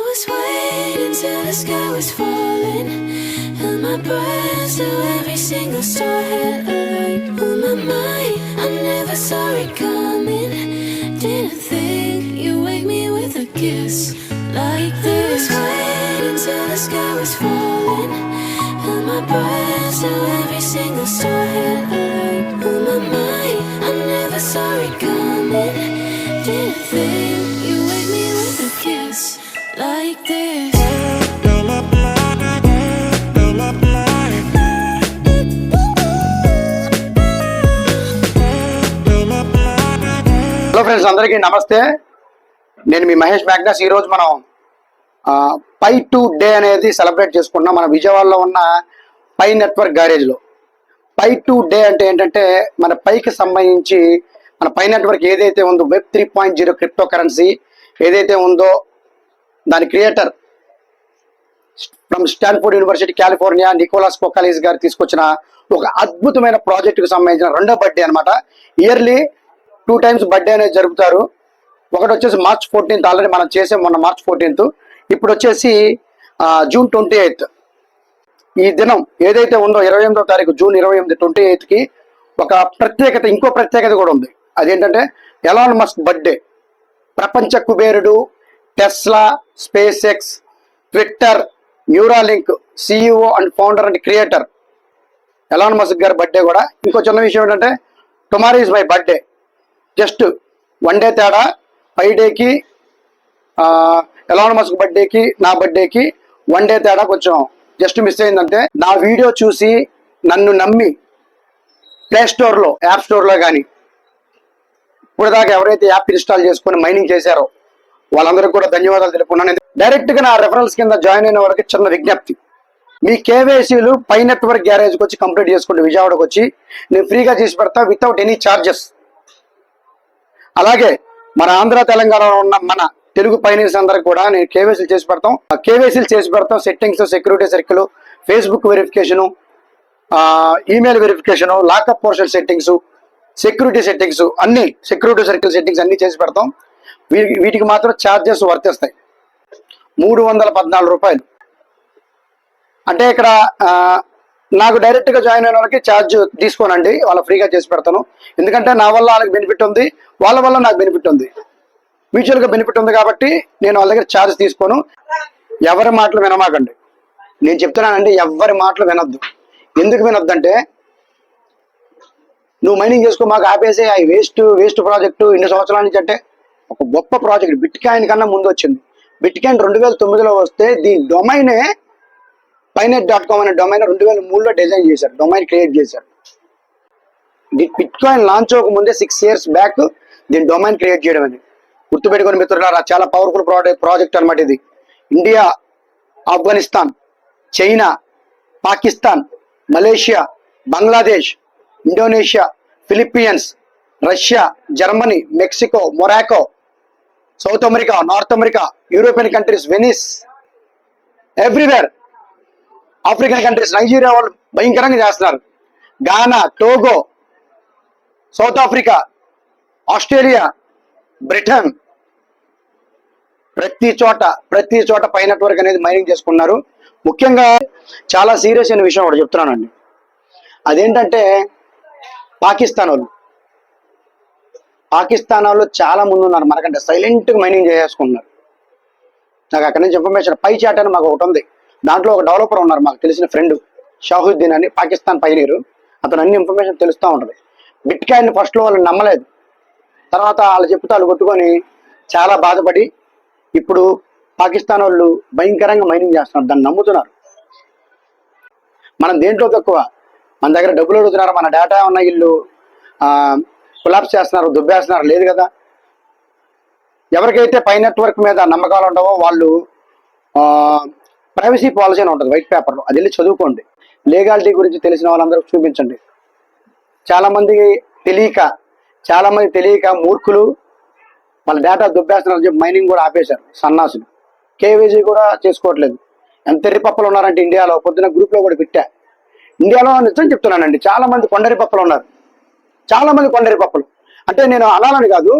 was waiting till the sky was falling, held my breath till every single star had a light. On my mind, I never saw it coming. Didn't think you'd wake me with a kiss like this. Waiting till the sky was falling, held my breath till every single star had a light. On my mind, I never saw it coming. Didn't think you'd wake me with a kiss like this. Hello friends, అందరికీ నమస్తే. నేను మీ Mahesh Magnus. ఈరోజు మనం పై 2 day అనేది celebrate చేసుకుంటున్నాం మన విజయవాడలో ఉన్న పై నెట్వర్క్ గ్యారేజ్లో. పై 2 డే అంటే ఏంటంటే మన పైకి సంబంధించి మన పై నెట్వర్క్ ఏదైతే ఉందో వెబ్ 3.0 క్రిప్టో కరెన్సీ ఏదైతే ఉందో దాని creator from Stanford University California Nicolas Kokkalis గారు తీసుకొచ్చిన ఒక అద్భుతమైన ప్రాజెక్టుకు సంబంధించిన రెండో బర్త్డే అనమాట. ఇయర్లీ 2 times బర్త్డే అనేది జరుపుతారు. ఒకటి వచ్చేసి March 14th, ఆల్రెడీ మనం చేసాం మొన్న March 14th. ఇప్పుడు వచ్చేసి June 28th. ఈ దినం ఏదైతే ఉందో 28వ తారీఖు June 28, 28కి ఒక ప్రత్యేకత, ఇంకో ప్రత్యేకత కూడా ఉంది. అదేంటంటే ఎలాన్ మస్క్ బర్త్డే. ప్రపంచ కుబేరుడు, Tesla, space X, Twitter, Neuralink CEO and founder and creator Elon Musk గారి బర్త్డే కూడా. ఇంకో చిన్న విషయం ఏంటంటే tomorrow is my birthday. Just 1 day తేడా. పై డేకి ఎలాన్ మస్క్ బర్త్డేకి నా బర్త్డేకి 1 day తేడా. కొంచెం జస్ట్ మిస్ అయిందంటే నా వీడియో చూసి నన్ను నమ్మి ప్లే స్టోర్లో, యాప్ స్టోర్లో కానీ ఇప్పుడు దాకా ఎవరైతే యాప్ ఇన్స్టాల్ చేసుకుని మైనింగ్ చేశారో వాళ్ళందరికీ కూడా ధన్యవాదాలు తెలుపుకున్నాను. డైరెక్ట్గా నా రెఫరల్స్ కింద జాయిన్ అయిన వారికి చిన్న విజ్ఞప్తి. మీ కేవైసీలు పై నెట్వర్క్ గ్యారేజ్కి వచ్చి కంప్లీట్ చేసుకుంటే విజయవాడకు వచ్చి నేను ఫ్రీగా చేసి పెడతా వితౌట్ ఎనీ ఛార్జెస్. అలాగే మన ఆంధ్ర తెలంగాణలో ఉన్న మన తెలుగు పైనీస్ అందరికి కూడా నేను కేవైసీలు చేసి పెడతాం. కేవైసీలు చేసి పెడతాం. Settings, security circle, Facebook verification, email verification, lockup portion settings, security settings, అన్ని సెక్యూరిటీ సర్కిల్ సెట్టింగ్స్ అన్ని చేసి పెడతాం. వీటికి మాత్రం ఛార్జెస్ వర్తిస్తాయి. 314 రూపాయలు. అంటే ఇక్కడ నాకు డైరెక్ట్గా జాయిన్ అయిన వాళ్ళకి ఛార్జ్ తీసుకోనండి, వాళ్ళ ఫ్రీగా చేసి పెడతాను. ఎందుకంటే నా వల్ల వాళ్ళకి బెనిఫిట్ ఉంది, వాళ్ళ వల్ల నాకు బెనిఫిట్ ఉంది, మ్యూచువల్గా బెనిఫిట్ ఉంది. కాబట్టి నేను వాళ్ళ దగ్గర ఛార్జ్ తీసుకోను. ఎవరి మాటలు వినమాకండి. నేను చెప్తున్నానండి, ఎవరి మాటలు వినొద్దు. ఎందుకు వినొద్దు అంటే నువ్వు మైనింగ్ చేసుకో, మాకు ఆపేసే అవి వేస్ట్ ప్రాజెక్టు ఇన్ని సంవత్సరాల నుంచి. అంటే ఒక గొప్ప ప్రాజెక్ట్ బిట్ కాయిన్ కన్నా ముందు వచ్చింది. బిట్ కాయిన్ 2009లో వస్తే దీని డొమైనే painet.com అనే డొమైన్ 2003లో డిజైన్ చేశారు, డొమైన్ క్రియేట్ చేశారు. బిట్ కాయిన్ లాంచ్ అవ్వకముందే 6 years బ్యాక్ దీని డొమైన్ క్రియేట్ చేయడం అని గుర్తుపెట్టుకొని మిత్రులారా. చాలా పవర్ఫుల్ ప్రాజెక్ట్ అనమాట ఇది. India, Afghanistan, China, Pakistan, Malaysia, Bangladesh, Indonesia, Philippines, Russia, Germany, Mexico, Morocco, South America, North America, European countries, Venice, everywhere, African countries, Nigeria వాళ్ళు భయంకరంగా చేస్తున్నారు. Ghana, Togo, South Africa, Australia, Britain, ప్రతి చోట పై నెట్వర్క్ అనేది మైనింగ్ చేసుకున్నారు. ముఖ్యంగా చాలా సీరియస్ అయిన విషయం ఒకటి చెప్తున్నానండి. అదేంటంటే పాకిస్తాన్ వాళ్ళు చాలా ముందు ఉన్నారు మనకంటే. సైలెంట్గా మైనింగ్ చేసుకుంటున్నారు. నాకు అక్కడి నుంచి ఇన్ఫర్మేషన్ పై చాట్ అని మాకు ఒకటి ఉంది. దాంట్లో ఒక డెవలపర్ ఉన్నారు, మాకు తెలిసిన ఫ్రెండ్ షాహుద్దీన్ అని, పాకిస్తాన్ పైనీరు. అతను అన్ని ఇన్ఫర్మేషన్ తెలుస్తూ ఉంటుంది. బిట్ కాయిన్ ఫస్ట్లో వాళ్ళు నమ్మలేదు, తర్వాత వాళ్ళు చెప్తే వాళ్ళు కొట్టుకొని చాలా బాధపడి ఇప్పుడు పాకిస్తాన్ వాళ్ళు భయంకరంగా మైనింగ్ చేస్తున్నారు, దాన్ని నమ్ముతున్నారు. మనం దేంట్లో తక్కువ, మన దగ్గర డబ్బులు అడుగుతున్నారు, మన డేటా ఉన్న వీళ్ళు కొలాప్స్ చేస్తున్నారు, దుబ్బేస్తున్నారు, లేదు కదా. ఎవరికైతే పై నెట్వర్క్ మీద నమ్మకాలు ఉండవో వాళ్ళు ప్రైవసీ పాలసీ అని ఉంటుంది వైట్ పేపర్లో, అది వెళ్ళి చదువుకోండి. లీగాలిటీ గురించి తెలిసిన వాళ్ళందరూ చూపించండి. చాలామంది తెలియక మూర్ఖులు వాళ్ళ డేటా దుబ్బేస్తున్నారు చెప్పి మైనింగ్ కూడా ఆపేశారు సన్నాసులు. కేవైసీ కూడా చేసుకోవట్లేదు. ఎంత ఎర్రిపప్పలు ఉన్నారంటే ఇండియాలో, పొద్దున గ్రూప్లో కూడా పెట్టా. ఇండియాలో నిజం చెప్తున్నానండి, చాలా మంది కొండరి పప్పలు ఉన్నారు. అంటే నేను అనాలని కాదు,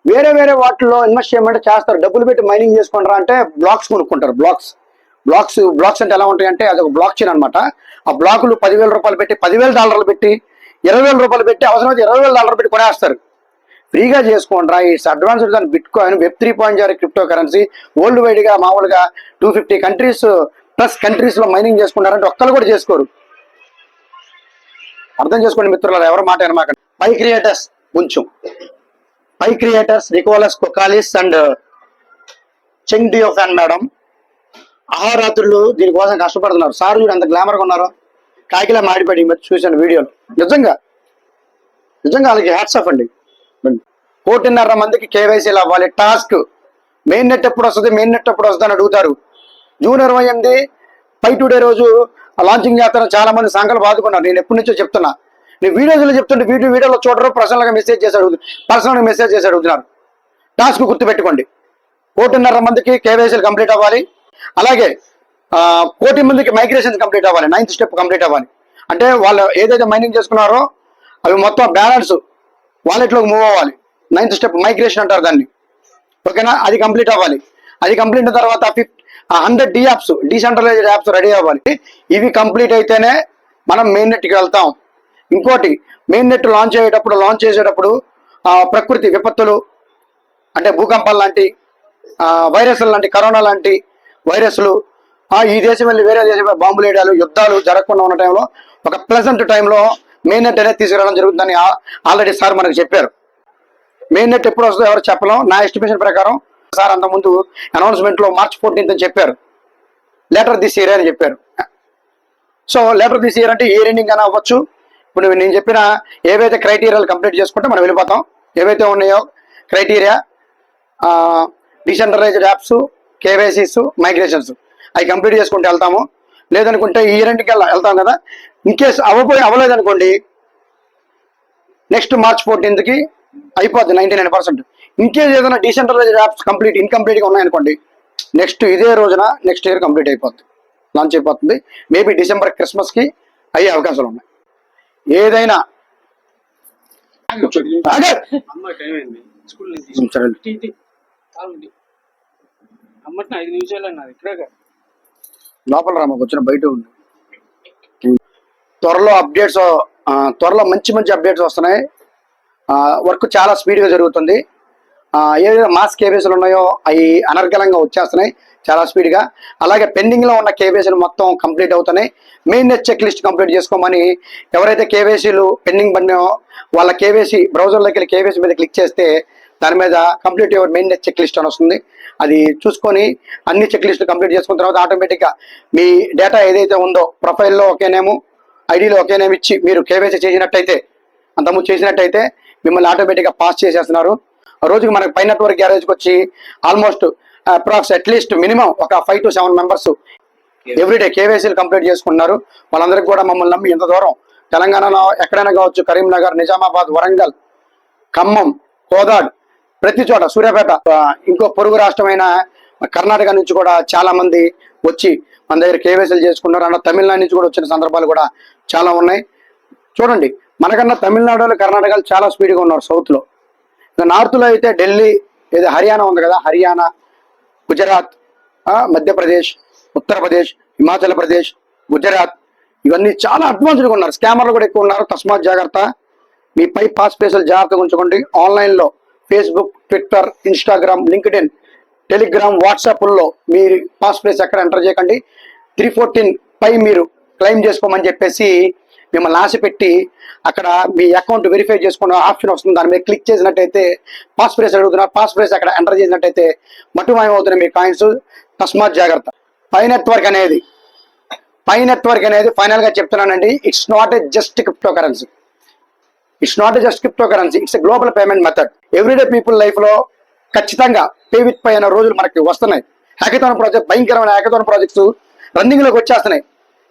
వేరే వేరే వాటిల్లో ఇన్వెస్ట్ చేయమంటే చేస్తారు, డబ్బులు పెట్టి మైనింగ్ చేసుకుంటారా అంటే బ్లాక్స్ కొనుక్కుంటారు. బ్లాక్స్ అంటే ఎలా ఉంటాయంటే అది ఒక బ్లాక్ చైన్ అనమాట. ఆ బ్లాకులు 10,000 రూపాయలు పెట్టి, $10,000 పెట్టి, 20,000 రూపాయలు పెట్టి, అవసరమైతే $20,000 పెట్టి కొనేస్తారు. ఫ్రీగా చేసుకోండిరా. ఇట్స్ అడ్వాన్స్డ్ దాని bit coin, web 3.0 crypto currency. World wide గా మామూలుగా 250 కంట్రీస్ ప్లస్ కంట్రీస్ లో మైనింగ్ చేసుకుంటారంటే ఒక్కరు కూడా చేసుకోరు. అర్థం చేసుకోండి మిత్రులారా, ఎవరు మాట అనమాట. పై క్రియేటర్స్ కొంచెం పై క్రియేటర్స్ నికోలస్ కొకాలిస్ అండ్ చెంగ్ డియోఫాన్ మేడం అహోరాత్రులు దీనికోసం కష్టపడుతున్నారు. సార్ చూడు ఎంత గ్లామర్గా ఉన్నారు, కాకిలా మాడిపడి చూశాను వీడియోలు. నిజంగా వాళ్ళకి హ్యాట్స్ ఆఫ్ అండి. 1.5 మందికి కేవైసీలు అవ్వాలి. టాస్క్ మెయిన్ నెట్ ఎప్పుడు వస్తుంది అని అడుగుతారు. జూన్ 28 పై టు డే రోజు లాంచింగ్ చేస్తారని చాలా మంది సంకల్ప బాదుకున్నారు. నేను ఎప్పటి నుంచో చెప్తున్నా, నేను వీడియోలో చెప్తుంటే వీడియోలో చూడరు, పర్సనల్గా మెసేజ్ చేసి అడుగుతున్నారు. టాస్క్ గుర్తుపెట్టుకోండి, 1.5 మందికి కేవైసీలు కంప్లీట్ అవ్వాలి. అలాగే 1 మందికి మైగ్రేషన్ కంప్లీట్ అవ్వాలి, 9th స్టెప్ కంప్లీట్ అవ్వాలి. అంటే వాళ్ళు ఏదైతే మైనింగ్ చేసుకున్నారో అవి మొత్తం బ్యాలెన్స్ వాలెట్లోకి మూవ్ అవ్వాలి. 9th స్టెప్ మైగ్రేషన్ అంటారు దాన్ని. ఓకేనా, అది కంప్లీట్ అవ్వాలి. అది కంప్లీట్ అయిన తర్వాత 100 డీసెంట్రలైజ్డ్ యాప్స్ రెడీ అవ్వాలి. ఇవి కంప్లీట్ అయితేనే మనం మెయిన్ నెట్కి వెళ్తాం. ఇంకోటి, మెయిన్ నెట్ లాంచ్ చేసేటప్పుడు ప్రకృతి విపత్తులు అంటే భూకంపాలు లాంటి, వైరస్లు లాంటి, కరోనా లాంటి వైరస్లు, ఈ దేశం వెళ్ళి వేరే దేశం బాంబులు వేయడాలు, యుద్ధాలు జరగకుండా ఉన్న టైంలో ఒక ప్లెజెంట్ టైంలో మెయిన్ నెట్ అనేది తీసుకురావడం జరుగుతుందని ఆల్రెడీ సార్ మనకు చెప్పారు. మెయిన్ నెట్ ఎప్పుడు వస్తుందో ఎవరు చెప్పలేం. నా ఎస్టిమేషన్ ప్రకారం సార్ అంతకుముందు అనౌన్స్మెంట్ లో March 14th అని చెప్పారు, లేటర్ దిస్ ఇయర్ అని చెప్పారు. సో లేటర్ దిస్ ఇయర్ అంటే ఇయర్ ఎండింగ్ అని అవ్వచ్చు. ఇప్పుడు నేను చెప్పిన ఏవైతే క్రైటీరియాలు కంప్లీట్ చేసుకుంటే మనం వెళ్ళిపోతాం. ఏవైతే ఉన్నాయో criteria, decentralised apps, KYCs, migrations, అవి కంప్లీట్ చేసుకుంటూ వెళ్తాము. లేదనుకుంటే ఈ రెండుకి వెళ్తాం కదా. ఇన్ కేసు అవ్వలేదనుకోండి, నెక్స్ట్ March 14th అయిపోద్ది 99%. ఇన్ కేసు ఏదైనా డీసెంట్రలైజ్డ్ యాప్స్ ఇన్కంప్లీట్గా ఉన్నాయనుకోండి, నెక్స్ట్ ఇదే రోజున నెక్స్ట్ ఇయర్ కంప్లీట్ అయిపోద్ది, లాంచ్ అయిపోతుంది. మేబీ డిసెంబర్ క్రిస్మస్కి అయ్యే అవకాశాలు ఉన్నాయి. ఏదైనా లోపల రామాకు వచ్చిన బయట ఉంది. త్వరలో మంచి అప్డేట్స్ వస్తున్నాయి. వర్క్ చాలా స్పీడ్గా జరుగుతుంది. ఏదైతే మాస్ కేవైసీలు ఉన్నాయో అవి అనర్గళంగా వచ్చేస్తున్నాయి చాలా స్పీడ్గా. అలాగే పెండింగ్లో ఉన్న కేవైసీలు మొత్తం కంప్లీట్ అవుతున్నాయి. Main net check list complete చేసుకోమని ఎవరైతే కేవైసీలు పెండింగ్ పడినాయో వాళ్ళ కేవైసీ బ్రౌజర్లోకి వెళ్ళి కేవైసీ మీద క్లిక్ చేస్తే దాని మీద complete your main net check list అని వస్తుంది. అది చూసుకొని అన్ని చెక్ లిస్టులు కంప్లీట్ చేసుకున్న తర్వాత ఆటోమేటిక్గా మీ డేటా ఏదైతే ఉందో ప్రొఫైల్లో ఒకే నేము, ఐడిలో ఒకే నేమ్ ఇచ్చి మీరు కేవైసీ చేసినట్టయితే, అంతకుముందు చేసినట్టయితే మిమ్మల్ని ఆటోమేటిక్గా పాస్ చేసేస్తున్నారు. రోజుకి మనకి పై నెట్వర్క్ గ్యారేజ్కి వచ్చి ఆల్మోస్ట్ అప్రాక్స్ అట్లీస్ట్ మినిమం ఒక 5 to 7 మెంబర్స్ ఎవ్రీడే కేవైసీలు కంప్లీట్ చేసుకుంటున్నారు. వాళ్ళందరికీ కూడా మమ్మల్ని నమ్మి ఇంత దూరం తెలంగాణలో ఎక్కడైనా కావచ్చు, కరీంనగర్, నిజామాబాద్, వరంగల్, ఖమ్మం, కోదాడ్, ప్రతి చోట, సూర్యాపేట, ఇంకో పొరుగు రాష్ట్రమైన కర్ణాటక నుంచి కూడా చాలా మంది వచ్చి మన దగ్గర కేవైసీలు చేసుకున్నారు. అన్న తమిళనాడు నుంచి కూడా వచ్చిన సందర్భాలు కూడా చాలా ఉన్నాయి. చూడండి, మనకన్నా తమిళనాడులో, కర్ణాటకలో చాలా స్పీడ్గా ఉన్నారు సౌత్లో. నార్త్లో అయితే ఢిల్లీ, ఏదో హర్యానా ఉంది కదా, హర్యానా, గుజరాత్, మధ్యప్రదేశ్, ఉత్తరప్రదేశ్, హిమాచల్ ప్రదేశ్, గుజరాత్, ఇవన్నీ చాలా అడ్వాన్స్డ్గా ఉన్నారు. స్కామర్లు కూడా ఎక్కువ ఉన్నారు. తస్మాత్ జాగ్రత్త, మీ పై పాస్ స్పేసులు జాగ్రత్తగా ఉంచుకోండి. ఆన్లైన్లో Facebook, Twitter, Instagram, LinkedIn, Telegram, వాట్సాప్ల్లో మీ పాస్ ప్లేస్ ఎక్కడ ఎంటర్ చేయకండి. 314 పై మీరు క్లెయిమ్ చేసుకోమని చెప్పేసి మిమ్మల్ని ఆశ పెట్టి అక్కడ మీ అకౌంట్ వెరిఫై చేసుకున్న ఆప్షన్ వస్తుంది. దాని మీద క్లిక్ చేసినట్టయితే పాస్ ప్లేస్ అడుగుతున్నారు. పాస్ ప్లేస్ అక్కడ ఎంటర్ చేసినట్టయితే మటుమాయమవుతున్నాయి మీ కాయిన్స్. తస్మాత్ జాగ్రత్త. పై నెట్వర్క్ అనేది ఫైనల్గా చెప్తున్నానండి, it's not a just crypto currency. It's a global payment method. Everyday people లైఫ్లో ఖచ్చితంగా పే విత్ పై అనే రోజులు మనకి వస్తున్నాయి. హ్యాకథాన్ ప్రాజెక్ట్, భయంకరమైన హ్యాకథాన్ ప్రాజెక్ట్స్ రన్నింగ్లోకి వచ్చేస్తున్నాయి.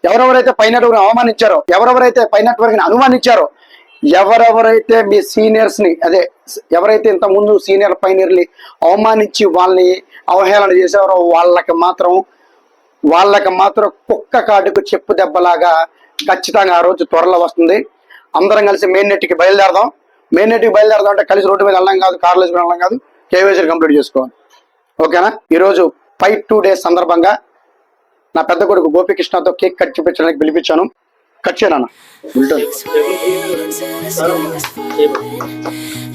ఎవరెవరైతే పై నెట్వర్క్ అవమానించారో, ఎవరెవరైతే పై నెట్వర్క్ని అనుమానించారో, ఎవరెవరైతే మీ సీనియర్స్ని, ఎవరైతే ఇంతకుముందు సీనియర్ పైనీర్ని అవమానించి వాళ్ళని అవహేళన చేశారో వాళ్ళకి మాత్రం కుక్క కాటుకు చెప్పు దెబ్బలాగా ఖచ్చితంగా ఆ రోజు త్వరలో వస్తుంది. అందరం కలిసి మెయిన్ నెట్కి బయలుదేరదాం. మెయిన్ నెట్కి బయలుదేరదాం అంటే కలిసి రోడ్డు మీద వెళ్ళడం కాదు, కార్లు వేసుకుని వెళ్ళడం కాదు, కేవైసీ కంప్లీట్ చేసుకోవాలి. ఓకేనా? ఈరోజు 5-2 డేస్ సందర్భంగా నా పెద్ద కొడుకు గోపికృష్ణతో కేక్ కట్ చూపించడానికి పిలిపించాను. కట్ చేయనా? Let's wait until the sky was falling,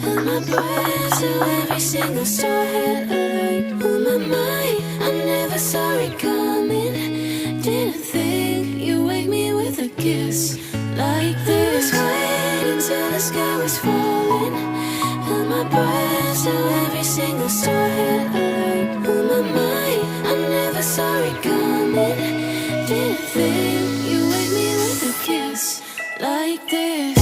and my breath till every single star had a light. On my mind, I never saw it coming. Didn't think you'd wake me with a kiss like this. Wait until the sky was falling, and my breath till every single star had a light. On my mind, I never saw it coming. Didn't think you'd wake me with a kiss like this.